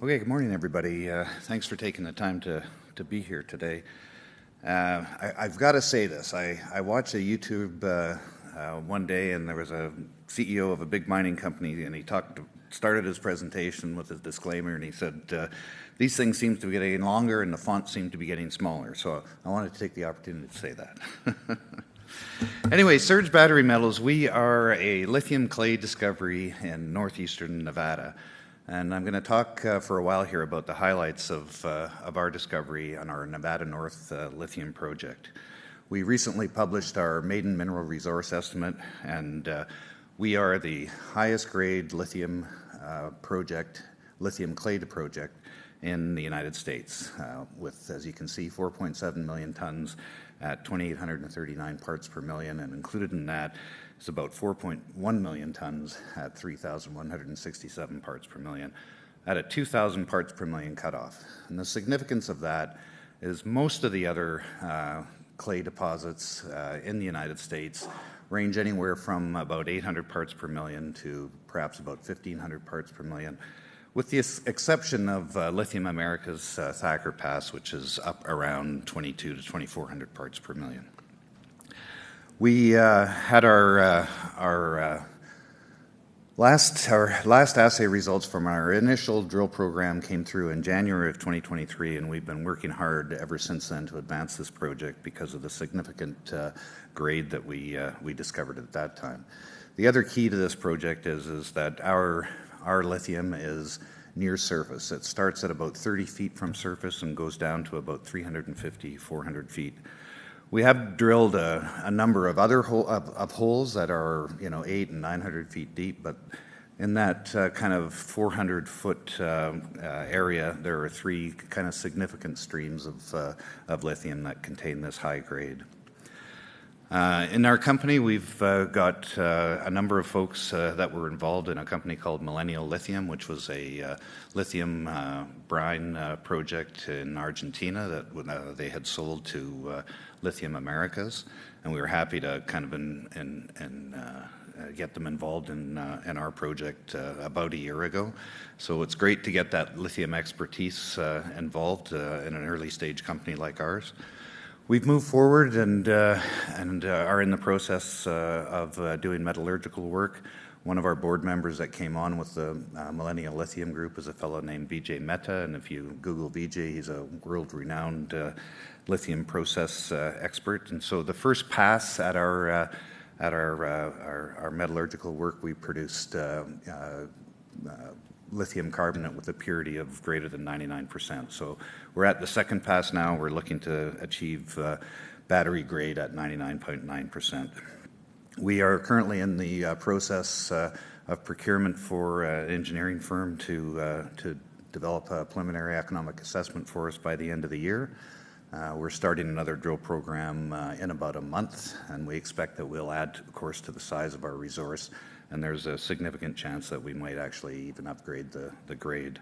Okay, good morning, everybody. Thanks for taking the time to be here today. I've got to say this. I watched a YouTube one day, and there was a CEO of a big mining company, and he started his presentation with a disclaimer, and he said, these things seem to be getting longer, and the fonts seem to be getting smaller. So I wanted to take the opportunity to say that. Anyway, Surge Battery Metals, we are a lithium clay discovery in northeastern Nevada. And I'm going to talk for a while here about the highlights of our discovery on our Nevada North lithium project. We recently published our maiden mineral resource estimate, and we are the highest grade lithium clay project in the United States, with, as you can see, 4.7 million tons at 2,839 parts per million, and included in that is about 4.1 million tons at 3,167 parts per million at a 2,000 parts per million cutoff. And the significance of that is most of the other clay deposits in the United States range anywhere from about 800 parts per million to perhaps about 1,500 parts per million, with the exception of Lithium Americas Thacker Pass, which is up around 2,200 to 2,400 parts per million. We had our last assay results from our initial drill program came through in January of 2023, and we've been working hard ever since then to advance this project because of the significant grade that we discovered at that time. The other key to this project is that our lithium is near surface. It starts at about 30 feet from surface and goes down to about 350, 400 feet. We have drilled a number of other holes that are 800 and 900 feet deep, but in that kind of 400-foot area, there are three kind of significant streams of lithium that contain this high grade. In our company, we've got a number of folks that were involved in a company called Millennial Lithium, which was a lithium brine project in Argentina that they had sold to Lithium Americas, and we were happy to kind of get them involved in our project about a year ago. So it's great to get that lithium expertise involved in an early stage company like ours. We've moved forward and are in the process of doing metallurgical work. One of our board members that came on with the Millennial Lithium Group is a fellow named Vijay Mehta, and if you Google Vijay, he's a world-renowned lithium process expert. And so the first pass at our metallurgical work, we produced lithium carbonate with a purity of greater than 99%. So we're at the second pass now. We're looking to achieve battery grade at 99.9%. We are currently in the process of procurement for an engineering firm to develop a preliminary economic assessment for us by the end of the year. We're starting another drill program in about a month, and we expect that we'll add, of course, to the size of our resource, and there's a significant chance that we might actually even upgrade the grade.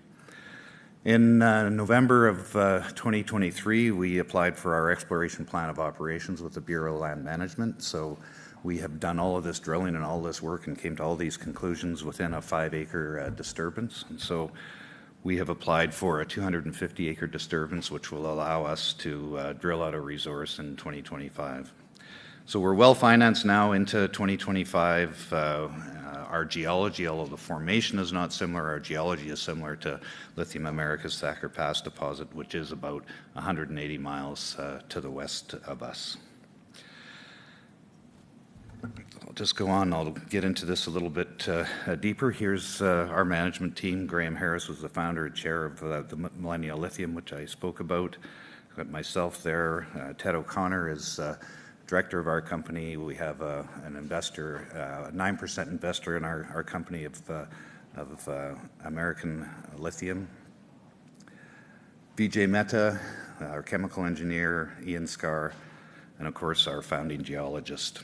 In November of 2023, we applied for our exploration plan of operations with the Bureau of Land Management. So we have done all of this drilling and all this work and came to all these conclusions within a 5-acre disturbance. And so we have applied for a 250-acre disturbance, which will allow us to drill out a resource in 2025. So we're well financed now into 2025. Our geology, although the formation is not similar, our geology is similar to Lithium Americas Thacker Pass deposit, which is about 180 miles to the west of us. I'll just go on. I'll get into this a little bit deeper. Here's our management team. Graham Harris was the founder and chair of the Millennial Lithium, which I spoke about. I've got myself there. Ted O'Connor is director of our company. We have an investor, a 9% investor in our company of American Lithium. Vijay Mehta, our chemical engineer, Ian Scarr, and of course our founding geologist.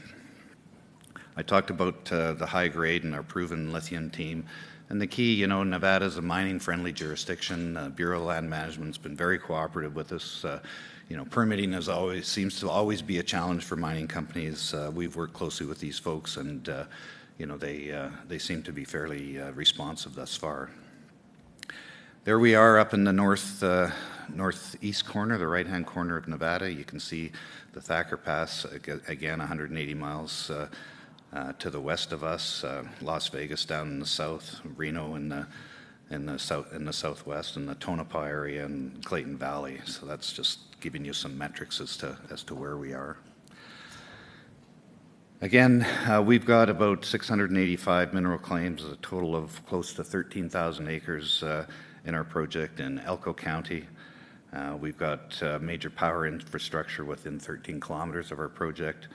I talked about the high grade and our proven lithium team. And the key, Nevada is a mining-friendly jurisdiction. Bureau of Land Management's been very cooperative with us. Permitting seems to always be a challenge for mining companies. We've worked closely with these folks, and they seem to be fairly responsive thus far. There we are up in the northeast corner, the right-hand corner of Nevada. You can see the Thacker Pass, again 180 miles to the west of us, Las Vegas down in the south, Reno in the southwest, and the Tonopah area and Clayton Valley. So that's just giving you some metrics as to where we are. Again, we've got about 685 mineral claims, a total of close to 13,000 acres in our project in Elko County. We've got major power infrastructure within 13 kilometers of our project.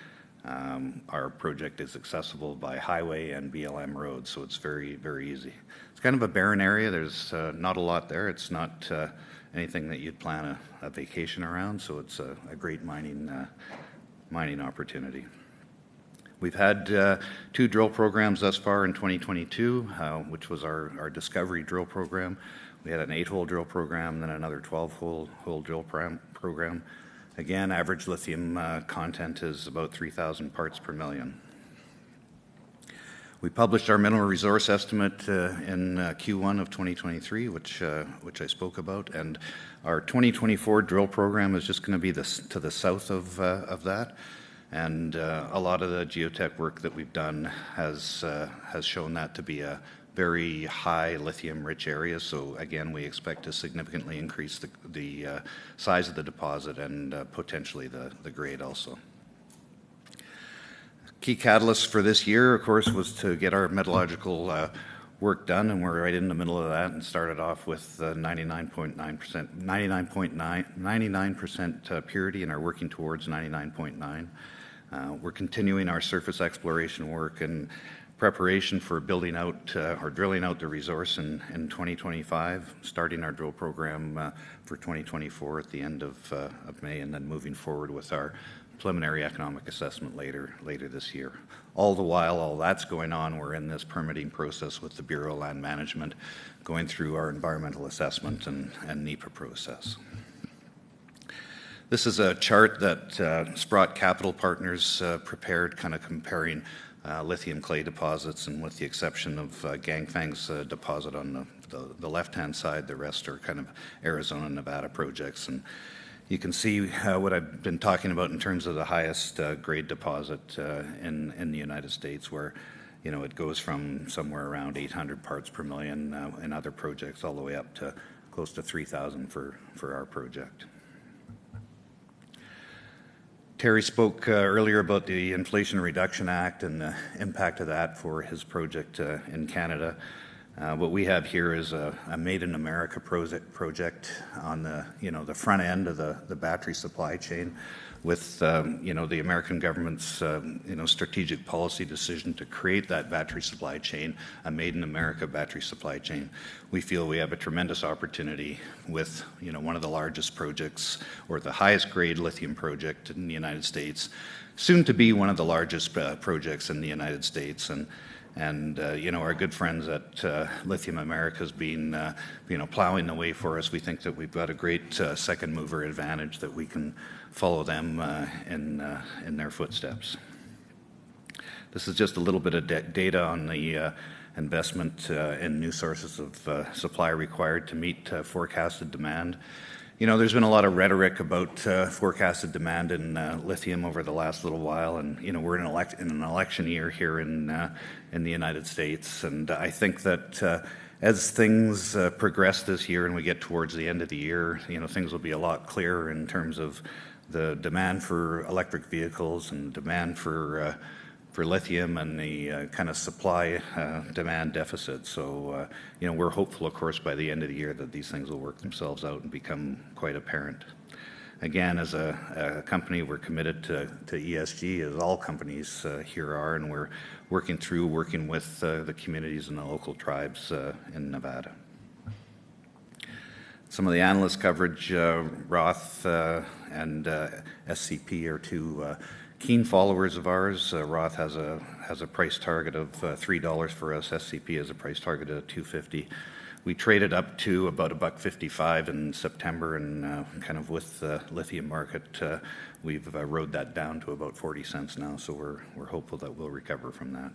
Our project is accessible by highway and BLM roads, so it's very, very easy. It's kind of a barren area. There's not a lot there. It's not anything that you'd plan a vacation around, so it's a great mining opportunity. We've had 2 drill programs thus far in 2022, which was our discovery drill program. We had an 8-hole drill program, then another 12-hole drill program. Again, average lithium content is about 3,000 parts per million. We published our mineral resource estimate in Q1 of 2023, which I spoke about, and our 2024 drill program is just going to be to the south of that. And a lot of the geotech work that we've done has shown that to be a very high lithium-rich area. So again, we expect to significantly increase the size of the deposit and potentially the grade also. Key catalyst for this year, of course, was to get our metallurgical work done, and we're right in the middle of that and started off with 99% purity and are working towards 99.9. We're continuing our surface exploration work in preparation for building out or drilling out the resource in 2025, starting our drill program for 2024 at the end of May, and then moving forward with our preliminary economic assessment later this year. All the while, all that's going on, we're in this permitting process with the Bureau of Land Management, going through our environmental assessment and NEPA process. This is a chart that Sprott Capital Partners prepared, kind of comparing lithium clay deposits, and with the exception of Ganfeng's deposit on the left-hand side, the rest are kind of Arizona and Nevada projects. And you can see what I've been talking about in terms of the highest grade deposit in the United States, where it goes from somewhere around 800 parts per million in other projects all the way up to close to 3,000 for our project. Terry spoke earlier about the Inflation Reduction Act and the impact of that for his project in Canada. What we have here is a Made in America project on the front end of the battery supply chain, with the American government's strategic policy decision to create that battery supply chain, a Made in America battery supply chain. We feel we have a tremendous opportunity with one of the largest projects, or the highest grade lithium project in the United States, soon to be one of the largest projects in the United States. And our good friends at Lithium America has been plowing the way for us. We think that we've got a great second mover advantage, that we can follow them in their footsteps. This is just a little bit of data on the investment in new sources of supply required to meet forecasted demand. There's been a lot of rhetoric about forecasted demand in lithium over the last little while, and we're in an election year here in the United States, and I think that as things progress this year and we get towards the end of the year, things will be a lot clearer in terms of the demand for electric vehicles and demand for lithium, and the kind of supply demand deficit. So we're hopeful, of course, by the end of the year that these things will work themselves out and become quite apparent. Again, as a company, we're committed to ESG, as all companies here are, and we're working with the communities and the local tribes in Nevada. Some of the analyst coverage, Roth and SCP are two keen followers of ours. Roth has a price target of $3 for us. SCP has a price target of $2.50. We traded up to about $1.55 in September, and kind of with the lithium market, we've rode that down to about 40 cents now. So we're hopeful that we'll recover from that.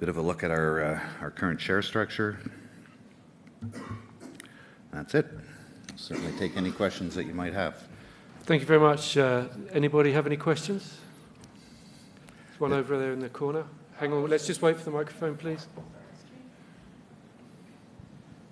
Bit of a look at our current share structure. That's it. I'll certainly take any questions that you might have. Thank you very much. Anybody have any questions? There's one over there in the corner. Hang on, let's just wait for the microphone, please.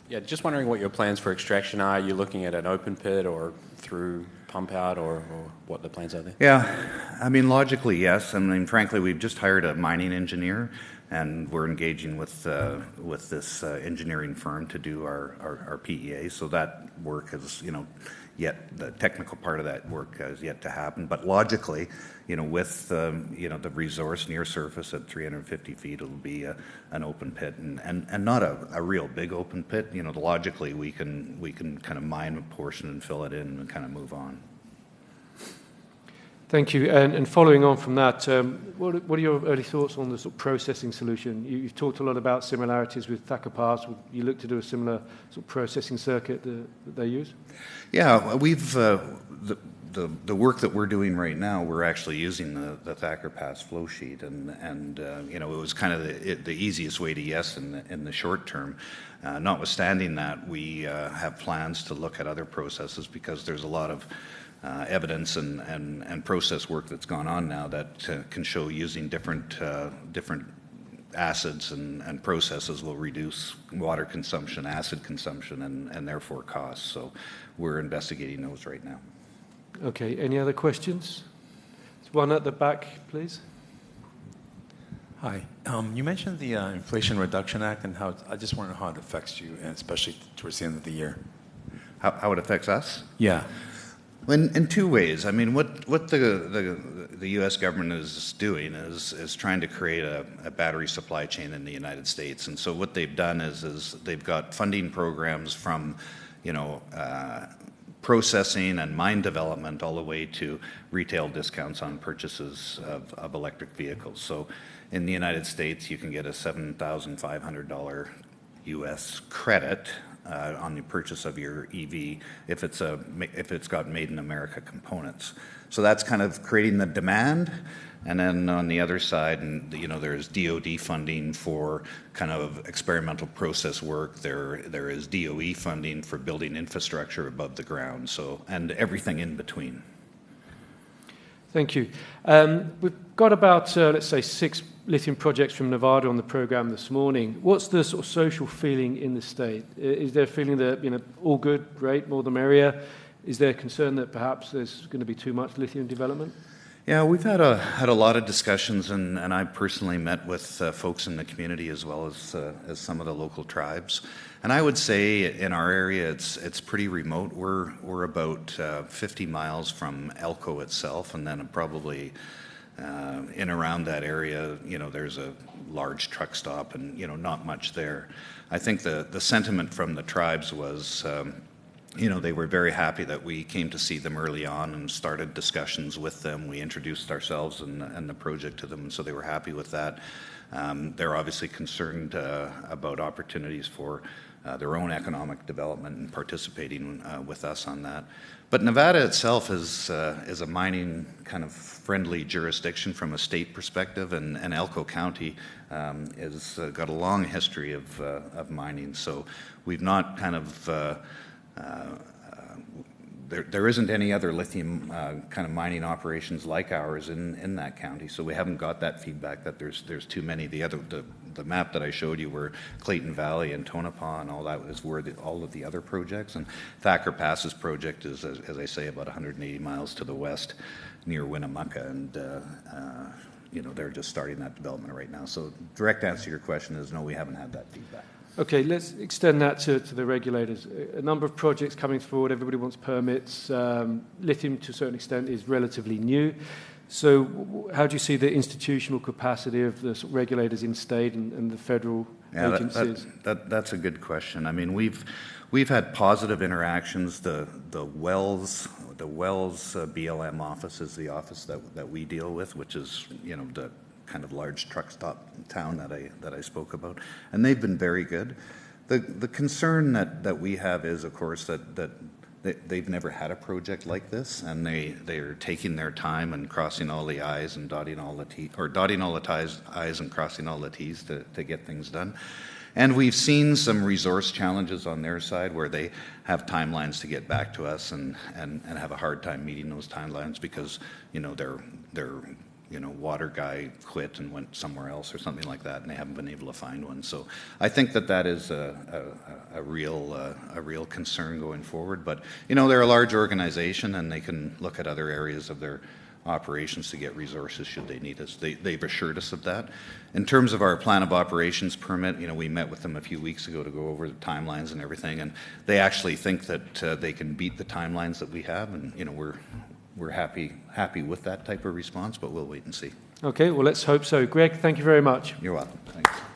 Yeah, just wondering what your plans for extraction are. Are you looking at an open pit or through pump out, or what the plans are there? Yeah, I mean, logically, yes. I mean, frankly, we've just hired a mining engineer, and we're engaging with this engineering firm to do our PEA. So that work is, yet the technical part of that work has yet to happen. But logically, with the resource near surface at 350 feet, it'll be an open pit, and not a real big open pit. Logically, we can kind of mine a portion and fill it in and kind of move on. Thank you. And following on from that, what are your early thoughts on the sort of processing solution? You've talked a lot about similarities with Thacker Pass. Would you look to do a similar sort of processing circuit that they use? Yeah, we've the work that we're doing right now, we're actually using the Thacker Pass flow sheet, and it was kind of the easiest way to yes in the short term. Notwithstanding that, we have plans to look at other processes, because there's a lot of evidence and process work that's gone on now that can show using different acids and processes will reduce water consumption, acid consumption, and therefore costs. So we're investigating those right now. Okay, any other questions? There's one at the back, please. Hi. You mentioned the Inflation Reduction Act, and how I just wonder how it affects you, and especially towards the end of the year. How it affects us? Yeah. In two ways. I mean, what the U.S. government is doing is trying to create a battery supply chain in the United States. And so what they've done is they've got funding programs from, processing and mine development all the way to retail discounts on purchases of electric vehicles. So in the United States, you can get a $7,500 U.S. credit on the purchase of your EV if it's got made in America components. So that's kind of creating the demand. And then on the other side, there's DOD funding for kind of experimental process work. There is DOE funding for building infrastructure above the ground. So, and everything in between. Thank you. We've got about, let's say, 6 lithium projects from Nevada on the program this morning. What's the sort of social feeling in the state? Is there a feeling that, all good, great, more the merrier? Is there a concern that perhaps there's going to be too much lithium development? Yeah, we've had a lot of discussions, and I personally met with folks in the community as well as some of the local tribes. And I would say in our area, it's pretty remote. We're about 50 miles from Elko itself, and then probably in around that area, there's a large truck stop, and not much there. I think the sentiment from the tribes was, they were very happy that we came to see them early on and started discussions with them. We introduced ourselves and the project to them, and so they were happy with that. They're obviously concerned about opportunities for their own economic development and participating with us on that. But Nevada itself is a mining kind of friendly jurisdiction from a state perspective, and Elko County has got a long history of mining. So we've not kind of there isn't any other lithium kind of mining operations like ours in that county, so we haven't got that feedback that there's too many. The map that I showed you were Clayton Valley and Tonopah and all that is where all of the other projects, and Thacker Pass's project is, as I say, about 180 miles to the west near Winnemucca, and they're just starting that development right now. So direct answer to your question is no, we haven't had that feedback. Okay, let's extend that to the regulators. A number of projects coming forward, everybody wants permits. Lithium, to a certain extent, is relatively new. So how do you see the institutional capacity of the regulators in state and the federal agencies? That's a good question. I mean, we've had positive interactions. The Wells BLM office is the office that we deal with, which is, the kind of large truck stop town that I spoke about, and they've been very good. The concern that we have is, of course, that they've never had a project like this, and they are taking their time and crossing all the I's and dotting all the T's, or dotting all the I's and crossing all the T's to get things done. And we've seen some resource challenges on their side where they have timelines to get back to us and have a hard time meeting those timelines because, their water guy quit and went somewhere else or something like that, and they haven't been able to find one. So I think that is a real concern going forward. But, they're a large organization, and they can look at other areas of their operations to get resources should they need us. They've assured us of that. In terms of our plan of operations permit, we met with them a few weeks ago to go over the timelines and everything, and they actually think that they can beat the timelines that we have, and we're happy with that type of response, but we'll wait and see. Okay, well, let's hope so. Greg, thank you very much. You're welcome. Thanks.